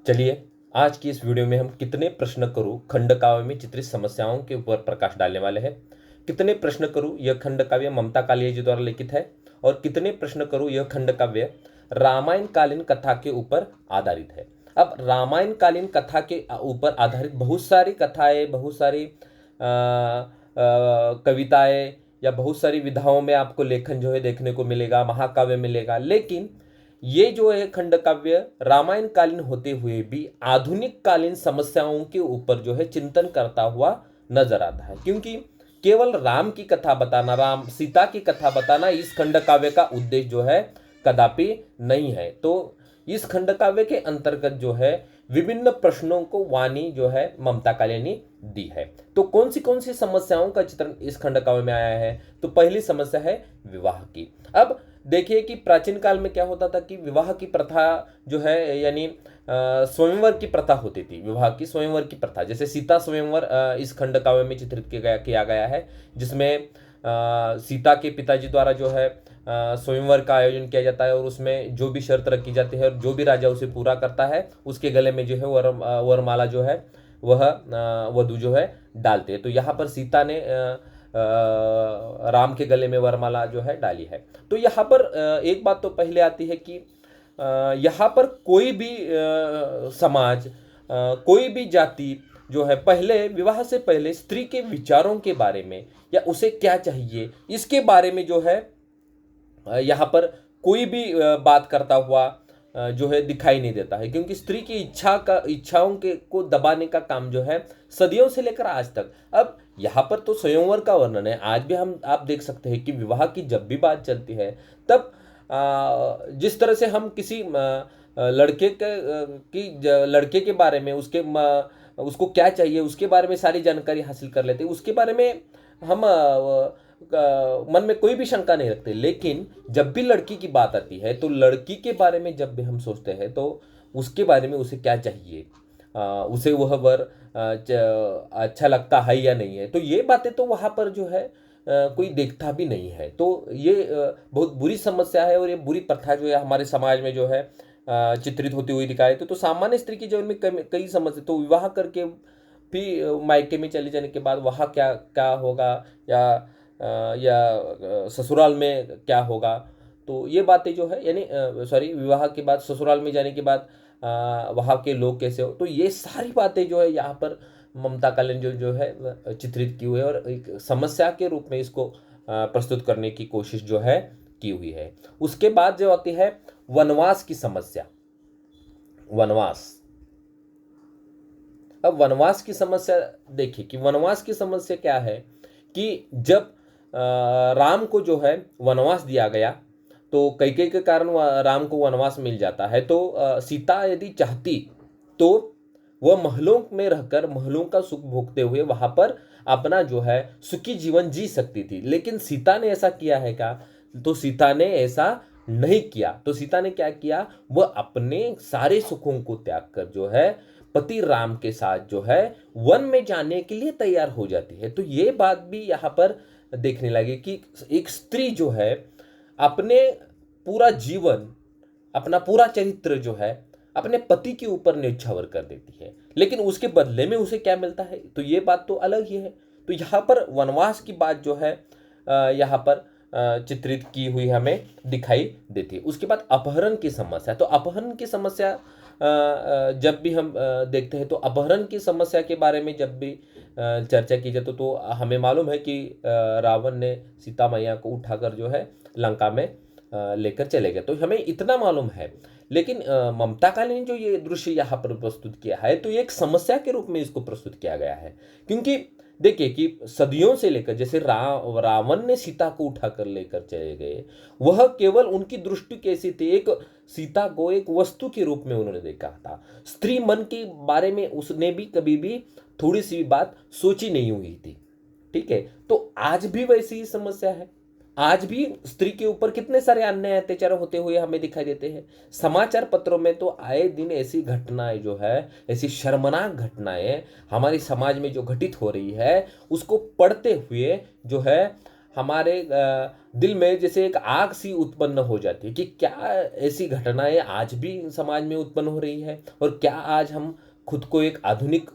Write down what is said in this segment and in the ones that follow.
चलिए, आज की इस वीडियो में हम कितने प्रश्न करूं खंड काव्य में चित्रित समस्याओं के ऊपर प्रकाश डालने वाले हैं। कितने प्रश्न करूं यह खंड काव्य ममता कालिया जी द्वारा लिखित है और कितने प्रश्न करूं यह खंड काव्य रामायण कालीन कथा के ऊपर आधारित है। अब रामायण कालीन कथा के ऊपर आधारित बहुत सारी कथाएं, बहुत सारी कविताएं या बहुत सारी विधाओं में आपको लेखन जो है देखने को मिलेगा, महाकाव्य मिलेगा। लेकिन ये जो है खंड काव्य रामायण कालीन होते हुए भी आधुनिक कालीन समस्याओं के ऊपर जो है चिंतन करता हुआ नजर आता है, क्योंकि केवल राम की कथा बताना, राम सीता की कथा बताना इस खंड काव्य का उद्देश्य जो है कदापि नहीं है। तो इस खंड काव्य के अंतर्गत जो है विभिन्न प्रश्नों को वाणी जो है ममता कालिया ने दी है। तो कौन सी समस्याओं का चित्रण इस खंड काव्य में आया है? तो पहली समस्या है विवाह की। अब देखिए कि प्राचीन काल में क्या होता था कि विवाह की प्रथा जो है, यानी स्वयंवर की प्रथा होती थी। विवाह की स्वयंवर की प्रथा, जैसे सीता स्वयंवर इस खंड काव्य में चित्रित किया गया है, जिसमें सीता के पिताजी द्वारा जो है स्वयंवर का आयोजन किया जाता है और उसमें जो भी शर्त रखी जाती है और जो भी राजा उसे पूरा करता है उसके गले में जो है वरमाला जो है वह वधु जो है डालते हैं। तो यहाँ पर सीता ने राम के गले में वरमाला जो है डाली है। तो यहाँ पर एक बात तो पहले आती है कि यहाँ पर कोई भी समाज, कोई भी जाति जो है पहले विवाह से पहले स्त्री के विचारों के बारे में या उसे क्या चाहिए इसके बारे में जो है यहाँ पर कोई भी बात करता हुआ जो है दिखाई नहीं देता है, क्योंकि स्त्री की इच्छाओं के को दबाने का काम जो है सदियों से लेकर आज तक। अब यहाँ पर तो स्वयंवर का वर्णन है, आज भी हम आप देख सकते हैं कि विवाह की जब भी बात चलती है तब जिस तरह से हम किसी लड़के के बारे में उसको क्या चाहिए उसके बारे में सारी जानकारी हासिल कर लेते हैं, उसके बारे में हम मन में कोई भी शंका नहीं रखते। लेकिन जब भी लड़की की बात आती है तो लड़की के बारे में जब भी हम सोचते हैं तो उसके बारे में उसे क्या चाहिए, उसे वह वर अच्छा लगता है या नहीं है, तो ये बातें तो वहाँ पर जो है कोई देखता भी नहीं है। तो ये बहुत बुरी समस्या है और ये बुरी प्रथा जो है हमारे समाज में जो है चित्रित होती हुई दिखाई देती। तो सामान्य स्त्री के जीवन में कई समस्या, तो विवाह करके भी मायके में चले जाने के बाद वहाँ क्या क्या होगा या ससुराल में क्या होगा, तो ये बातें जो है यानी सॉरी विवाह के बाद ससुराल में जाने के बाद वहाँ के लोग कैसे हो, तो ये सारी बातें जो है यहाँ पर ममता कालीन जो है चित्रित की हुई है और एक समस्या के रूप में इसको प्रस्तुत करने की कोशिश जो है की हुई है। उसके बाद जो आती है वनवास की समस्या। वनवास, अब वनवास की समस्या देखिए कि वनवास की समस्या क्या है कि जब राम को जो है वनवास दिया गया तो कैकेयी के कारण राम को वनवास मिल जाता है। तो सीता यदि चाहती तो वह महलों में रहकर महलों का सुख भोगते हुए वहां पर अपना जो है सुखी जीवन जी सकती थी। लेकिन सीता ने ऐसा किया है क्या? तो सीता ने ऐसा नहीं किया। तो सीता ने क्या किया? वह अपने सारे सुखों को त्याग कर जो है पति राम के साथ जो है वन में जाने के लिए तैयार हो जाती है। तो ये बात भी यहाँ पर देखने लगे कि एक स्त्री जो है अपने पूरा जीवन, अपना पूरा चरित्र जो है अपने पति के ऊपर न्यौछावर कर देती है, लेकिन उसके बदले में उसे क्या मिलता है, तो ये बात तो अलग ही है। तो यहाँ पर वनवास की बात जो है यहाँ पर चित्रित की हुई हमें दिखाई देती है। उसके बाद अपहरण की समस्या। तो अपहरण की समस्या जब भी हम देखते हैं तो अपहरण की समस्या के बारे में जब भी चर्चा की जाए तो हमें मालूम है कि रावण ने सीता मैया को उठाकर जो है लंका में लेकर चले गए, तो हमें इतना मालूम है। लेकिन ममता काली ने जो ये दृश्य यहाँ पर प्रस्तुत किया है तो ये एक समस्या के रूप में इसको प्रस्तुत किया गया है, क्योंकि देखिए कि सदियों से लेकर जैसे रावण ने सीता को उठाकर लेकर चले गए, वह केवल उनकी दृष्टि कैसी थी, एक सीता को एक वस्तु के रूप में उन्होंने देखा था। स्त्री मन के बारे में उसने भी कभी भी थोड़ी सी भी बात सोची नहीं हुई थी। ठीक है, तो आज भी वैसी ही समस्या है। आज भी स्त्री के ऊपर कितने सारे अन्याय अत्याचार होते हुए हमें दिखाई देते हैं। समाचार पत्रों में तो आए दिन ऐसी घटनाएं जो है, ऐसी शर्मनाक घटनाएं हमारे समाज में जो घटित हो रही है उसको पढ़ते हुए जो है हमारे दिल में जैसे एक आग सी उत्पन्न हो जाती है कि क्या ऐसी घटनाएं आज भी समाज में उत्पन्न हो रही है, और क्या आज हम खुद को एक आधुनिक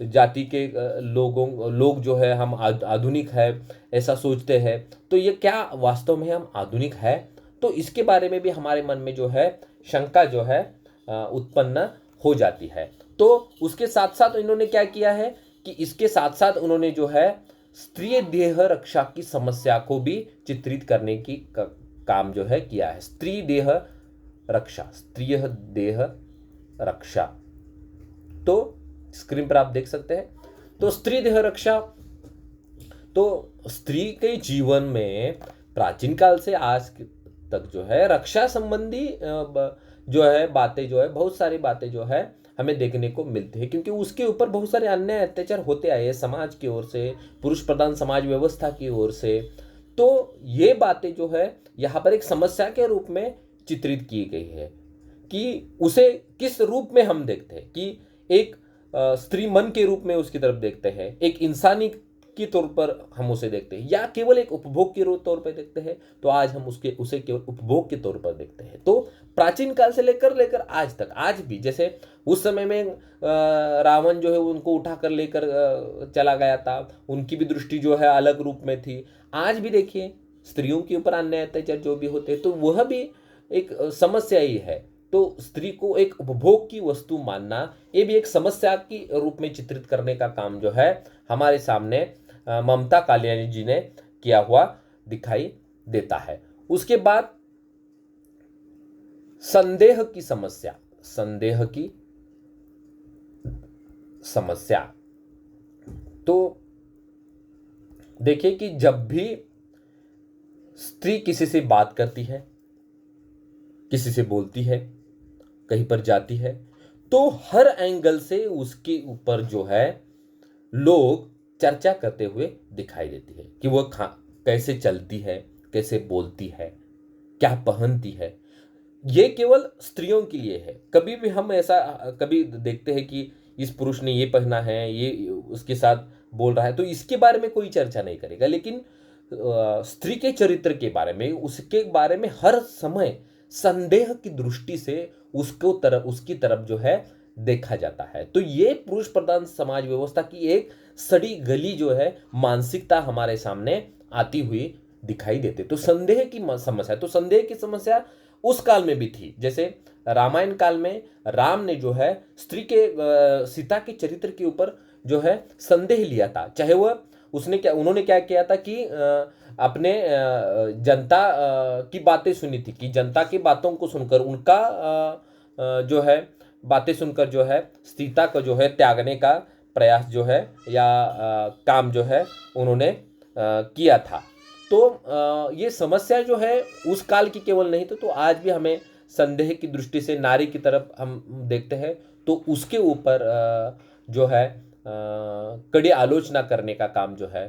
जाति के लोग जो है हम आधुनिक है ऐसा सोचते हैं। तो ये क्या वास्तव में हम आधुनिक है? तो इसके बारे में भी हमारे मन में जो है शंका जो है उत्पन्न हो जाती है। तो उसके साथ साथ इन्होंने क्या किया है कि इसके साथ साथ उन्होंने जो है स्त्रीय देह रक्षा की समस्या को भी चित्रित करने की काम जो है किया है। स्त्री देह रक्षा, स्त्रीय देह रक्षा, तो स्क्रीन पर आप देख सकते हैं। तो स्त्री देह रक्षा, तो स्त्री के जीवन में प्राचीन काल से आज तक जो है रक्षा संबंधी जो है बातें जो है बहुत सारी बातें जो है हमें देखने को मिलती है, क्योंकि उसके ऊपर बहुत सारे अन्य अत्याचार होते आए हैं समाज की ओर से, पुरुष प्रधान समाज व्यवस्था की ओर से। तो ये बातें जो है यहाँ पर एक समस्या के रूप में चित्रित की गई है कि उसे किस रूप में हम देखते हैं, कि एक स्त्री मन के रूप में उसकी तरफ देखते हैं, एक इंसानी के तौर पर हम उसे देखते हैं, या केवल एक उपभोग के तौर पर देखते हैं। तो आज हम उसे केवल उपभोग के तौर पर देखते हैं। तो प्राचीन काल से लेकर लेकर आज तक, आज भी जैसे उस समय में रावण जो है उनको उठा कर लेकर चला गया था, उनकी भी दृष्टि जो है अलग रूप में थी। आज भी देखिए स्त्रियों के ऊपर अन्याय अत्याचार जो भी होते हैं, तो वह भी एक समस्या ही है। तो स्त्री को एक उपभोग की वस्तु मानना, ये भी एक समस्या की रूप में चित्रित करने का काम जो है हमारे सामने ममता कालियानी जी ने किया हुआ दिखाई देता है। उसके बाद संदेह की समस्या, संदेह की समस्या, तो देखिए कि जब भी स्त्री किसी से बात करती है, किसी से बोलती है, कहीं पर जाती है, तो हर एंगल से उसके ऊपर जो है लोग चर्चा करते हुए दिखाई देती है कि वह कैसे चलती है, कैसे बोलती है, क्या पहनती है। ये केवल स्त्रियों के लिए है। कभी भी हम ऐसा कभी देखते हैं कि इस पुरुष ने ये पहना है, ये उसके साथ बोल रहा है, तो इसके बारे में कोई चर्चा नहीं करेगा। लेकिन स्त्री के चरित्र के बारे में, उसके बारे में हर समय संदेह की दृष्टि से उसकी तरफ जो है देखा जाता है। तो ये पुरुष प्रधान समाज व्यवस्था की एक सड़ी गली जो है मानसिकता हमारे सामने आती हुई दिखाई देती। तो संदेह की समस्या, तो संदेह की समस्या उस काल में भी थी। जैसे रामायण काल में राम ने जो है स्त्री के सीता के चरित्र के ऊपर जो है संदेह लिया था। चाहे वह उन्होंने क्या किया था कि अपने जनता की बातें सुनी थी, कि जनता की बातों को सुनकर उनका जो है बातें सुनकर जो है सीता को जो है त्यागने का प्रयास जो है या काम जो है उन्होंने किया था। तो ये समस्या जो है उस काल की केवल नहीं तो आज भी हमें संदेह की दृष्टि से नारी की तरफ हम देखते हैं, तो उसके ऊपर जो है कड़ी आलोचना करने का काम जो है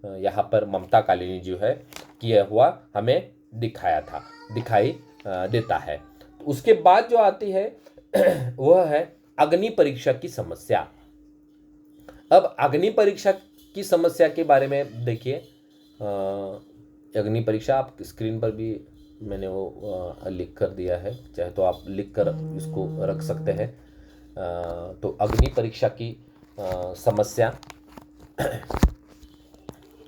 यहाँ पर ममता कालिनी जो है किया हुआ हमें दिखाई देता है। उसके बाद जो आती है वह है अग्नि परीक्षा की समस्या। अब अग्नि परीक्षा की समस्या के बारे में देखिए, अग्नि परीक्षा आप स्क्रीन पर भी मैंने वो लिख कर दिया है, चाहे तो आप लिख कर इसको रख सकते हैं। तो अग्नि परीक्षा की समस्या,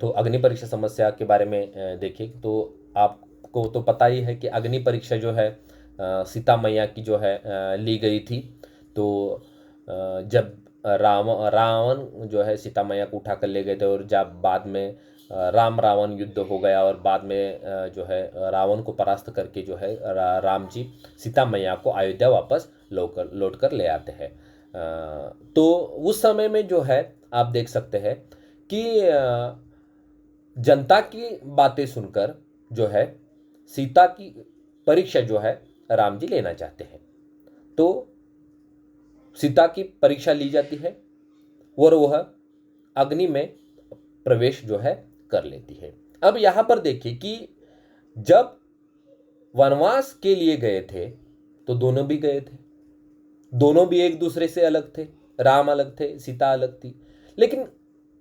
तो अग्नि परीक्षा समस्या के बारे में देखिए तो आपको तो पता ही है कि अग्नि परीक्षा जो है सीता मैया की जो है ली गई थी। तो जब रावण जो है सीता मैया को उठा कर ले गए थे, और जब बाद में राम रावण युद्ध हो गया, और बाद में जो है रावण को परास्त करके जो है राम जी सीता मैया को अयोध्या वापस लौट कर ले आते हैं। तो उस समय में जो है आप देख सकते हैं कि जनता की बातें सुनकर जो है सीता की परीक्षा जो है राम जी लेना चाहते हैं। तो सीता की परीक्षा ली जाती है और वह अग्नि में प्रवेश जो है कर लेती है। अब यहां पर देखिए कि जब वनवास के लिए गए थे तो दोनों भी गए थे, दोनों भी एक दूसरे से अलग थे, राम अलग थे, सीता अलग थी। लेकिन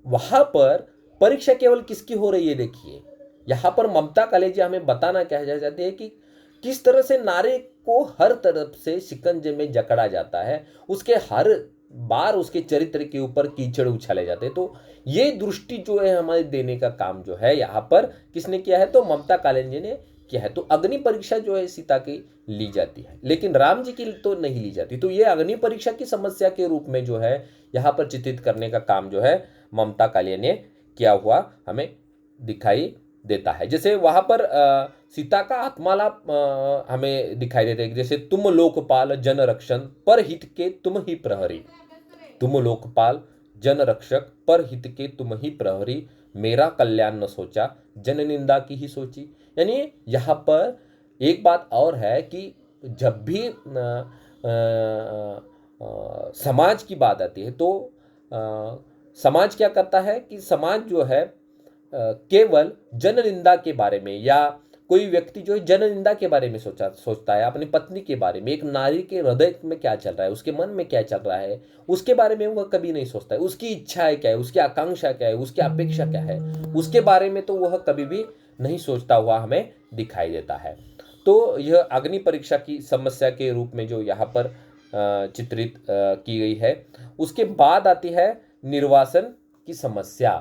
वहां पर परीक्षा केवल किसकी हो रही है? देखिए यहाँ पर ममता कालिंदी हमें बताना क्या चाहते हैं कि किस तरह से नारी को हर तरफ से शिकंजे में जकड़ा जाता है, उसके हर बार उसके चरित्र के ऊपर कीचड़ उछाले जाते हैं। तो ये दृष्टि जो है हमारे देने का काम जो है यहाँ पर किसने किया है? तो ममता कालिंदी ने किया है। तो अग्नि परीक्षा जो है सीता की ली जाती है, लेकिन राम जी की तो नहीं ली जाती। तो ये अग्नि परीक्षा की समस्या के रूप में जो है यहाँ पर चित्रित करने का काम जो है ममता कालिंदी ने किया हुआ हमें दिखाई देता है। जैसे वहां पर सीता का आत्मालाप हमें दिखाई देता है, जैसे तुम लोकपाल जन रक्षण पर हित के तुम ही प्रहरी, तुम लोकपाल जन रक्षक पर हित के तुम ही प्रहरी, मेरा कल्याण न सोचा जन निंदा की ही सोची। यानी यहाँ पर एक बात और है कि जब भी समाज की बात आती है तो समाज क्या करता है कि समाज जो है केवल जन निंदा के बारे में, या कोई व्यक्ति जो है जन निंदा के बारे में सोचता है, अपनी पत्नी के बारे में, एक नारी के हृदय में क्या चल रहा है, उसके मन में क्या चल रहा है, उसके बारे में वह कभी नहीं सोचता है। उसकी इच्छाएं क्या है, उसकी आकांक्षा क्या है, उसकी अपेक्षा क्या है, उसके बारे में तो वह कभी भी नहीं सोचता हुआ हमें दिखाई देता है। तो यह अग्नि परीक्षा की समस्या के रूप में जो यहाँ पर चित्रित की गई है। उसके बाद आती है निर्वासन की समस्या।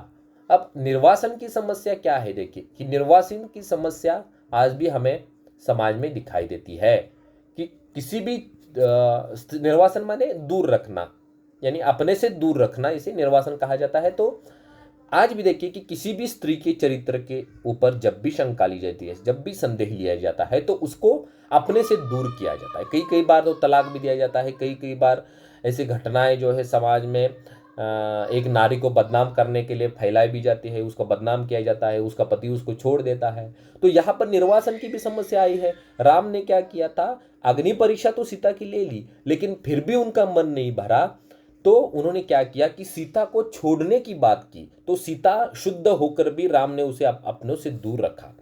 अब निर्वासन की समस्या क्या है? देखिए कि निर्वासन की समस्या आज भी हमें समाज में दिखाई देती है कि किसी भी निर्वासन माने दूर रखना, यानी अपने से दूर रखना, इसे निर्वासन कहा जाता है। तो आज भी देखिए कि किसी भी स्त्री के चरित्र के ऊपर जब भी शंका ली जाती है, जब भी संदेह लिया जाता है, तो उसको अपने से दूर किया जाता है। कई कई बार तो तलाक भी दिया जाता है। कई कई बार ऐसी घटनाएं जो है समाज में एक नारी को बदनाम करने के लिए फैलाई भी जाती है, उसको बदनाम किया जाता है, उसका पति उसको छोड़ देता है। तो यहाँ पर निर्वासन की भी समस्या आई है। राम ने क्या किया था? अग्नि परीक्षा तो सीता की ले ली, लेकिन फिर भी उनका मन नहीं भरा। तो उन्होंने क्या किया कि सीता को छोड़ने की बात की। तो सीता शुद्ध होकर भी राम ने उसे अपनों से दूर रखा।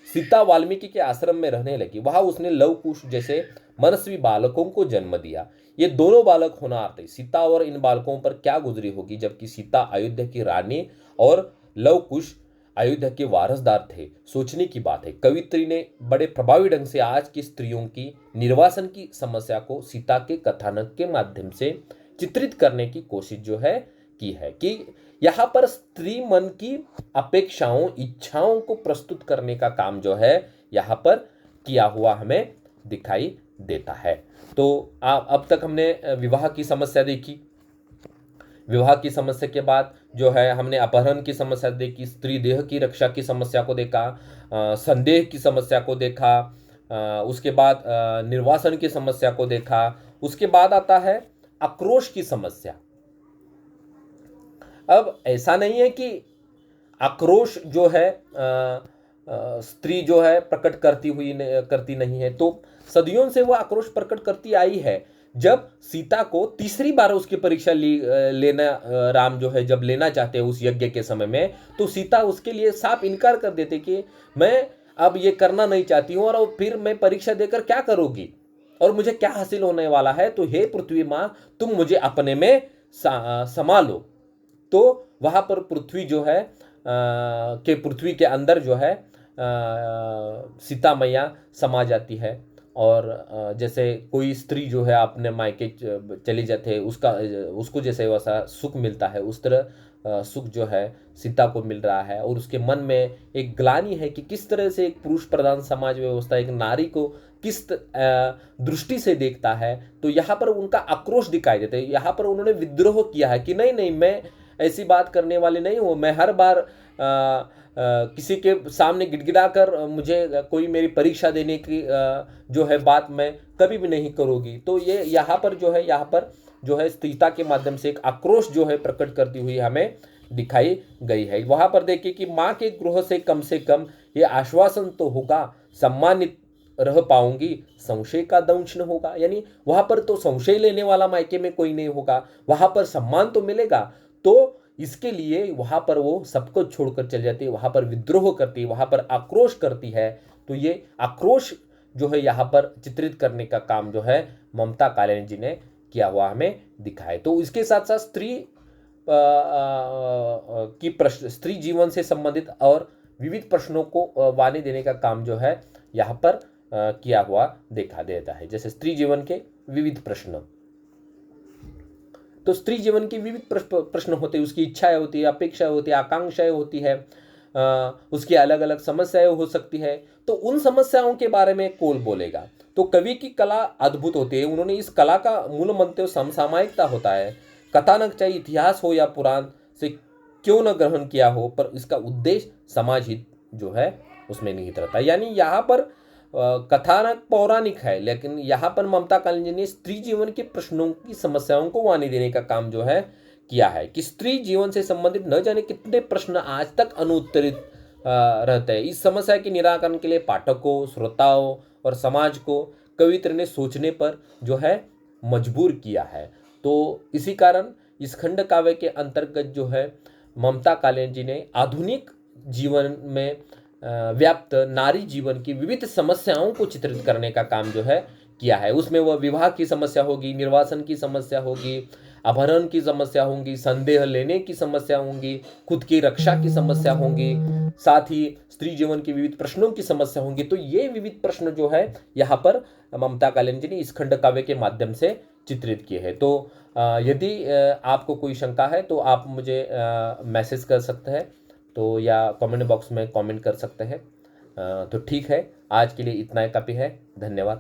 सीता वाल्मीकि के आश्रम में रहने लगी, वहां उसने लव कुश जैसे मनस्वी बालकों को जन्म दिया। ये दोनों बालक होनहार थे। सीता और इन बालकों पर क्या गुजरी होगी, जबकि सीता अयोध्या की रानी और लव कुश अयोध्या के वारसदार थे। सोचने की बात है। कवित्री ने बड़े प्रभावी ढंग से आज की स्त्रियों की निर्वासन की समस्या को सीता के कथानक के माध्यम से चित्रित करने की कोशिश जो है की है कि यहाँ पर स्त्री मन की अपेक्षाओं, इच्छाओं को प्रस्तुत करने का काम जो है यहाँ पर किया हुआ हमें दिखाई देता है। तो अब तक हमने विवाह की समस्या देखी। विवाह की समस्या के बाद जो है हमने अपहरण की समस्या देखी, स्त्री देह की रक्षा की समस्या को देखा, संदेह की समस्या को देखा, उसके बाद निर्वासन की समस्या को देखा। उसके बाद आता है आक्रोश की समस्या। अब ऐसा नहीं है कि आक्रोश जो है स्त्री जो है प्रकट करती नहीं है, तो सदियों से वो आक्रोश प्रकट करती आई है। जब सीता को तीसरी बार उसकी परीक्षा लेना राम जो है जब लेना चाहते हैं उस यज्ञ के समय में, तो सीता उसके लिए साफ इनकार कर देते कि मैं अब ये करना नहीं चाहती हूँ, और फिर मैं परीक्षा देकर क्या करूँगी और मुझे क्या हासिल होने वाला है। तो हे पृथ्वी माँ, तुम मुझे अपने में समा लो। तो वहां पर पृथ्वी जो है पृथ्वी के अंदर जो है सीता मैया समा जाती है। और जैसे कोई स्त्री जो है अपने मायके चली जाती है, उसको जैसे वैसा सुख मिलता है, उस तरह सुख जो है सीता को मिल रहा है। और उसके मन में एक ग्लानि है कि किस तरह से एक पुरुष प्रधान समाज व्यवस्था एक नारी को किस दृष्टि से देखता है। तो यहाँ पर उनका आक्रोश दिखाई देता है। यहाँ पर उन्होंने विद्रोह किया है कि नहीं नहीं, मैं ऐसी बात करने वाले नहीं हूँ। मैं हर बार किसी के सामने गिड़गिड़ाकर मुझे कोई मेरी परीक्षा देने की जो है बात मैं कभी भी नहीं करूँगी। तो ये यहाँ पर जो है स्त्रीता के माध्यम से एक आक्रोश जो है प्रकट करती हुई हमें दिखाई गई है। वहाँ पर देखिए कि माँ के गृह से कम ये आश्वासन तो होगा, सम्मानित रह पाऊंगी, संशय का दंश न होगा। यानी वहां पर तो संशय लेने वाला मायके में कोई नहीं होगा, वहां पर सम्मान तो मिलेगा। तो इसके लिए वहां पर वो सबको छोड़कर चल जाती है, वहां पर विद्रोह करती है, वहां पर आक्रोश करती है। तो ये आक्रोश जो है यहाँ पर चित्रित करने का काम जो है ममता कालिंदी जी ने किया हुआ हमें दिखाए। तो इसके साथ साथ स्त्री की प्रश्न, स्त्री जीवन से संबंधित और विविध प्रश्नों को वाणी देने का काम जो है यहाँ पर किया हुआ देखा देता है। जैसे स्त्री जीवन के विविध प्रश्न, तो स्त्री जीवन के विविध प्रश्न होते हैं, उसकी इच्छाएं होती है, अपेक्षाएं होती है, आकांक्षाएं होती है, उसकी अलग अलग समस्याएं हो सकती है। तो उन समस्याओं के बारे में कौन बोलेगा? तो कवि की कला अद्भुत होती है। उन्होंने इस कला का मूल मंत्र समसामयिकता होता है। कथानक चाहे इतिहास हो या पुराण से क्यों न ग्रहण किया हो, पर इसका उद्देश्य समाज हित जो है उसमें निहित रहता है। यानी यहाँ पर कथानक पौराणिक है, लेकिन यहाँ पर ममता कालिंदी ने स्त्री जीवन के प्रश्नों की समस्याओं को वाणी देने का काम जो है किया है कि स्त्री जीवन से संबंधित न जाने कितने प्रश्न आज तक अनुत्तरित रहते हैं। इस समस्या के निराकरण के लिए पाठकों, श्रोताओं और समाज को कवित्र ने सोचने पर जो है मजबूर किया है। तो इसी कारण इस खंड काव्य के अंतर्गत जो है ममता कालिंदी ने आधुनिक जीवन में व्याप्त नारी जीवन की विविध समस्याओं को चित्रित करने का काम जो है किया है। उसमें वह विवाह की समस्या होगी, निर्वासन की समस्या होगी, अपहरण की समस्या होंगी, संदेह लेने की समस्या होंगी, खुद की रक्षा की समस्या होंगी, साथ ही स्त्री जीवन की विविध प्रश्नों की समस्या होंगी। तो ये विविध प्रश्न जो है यहाँ पर ममता कालिंदी ने इस खंड काव्य के माध्यम से चित्रित किए हैं। तो यदि आपको कोई शंका है तो आप मुझे मैसेज कर सकते हैं, तो या कमेंट बॉक्स में कमेंट कर सकते हैं। तो ठीक है, आज के लिए इतना ही काफ़ी है। धन्यवाद।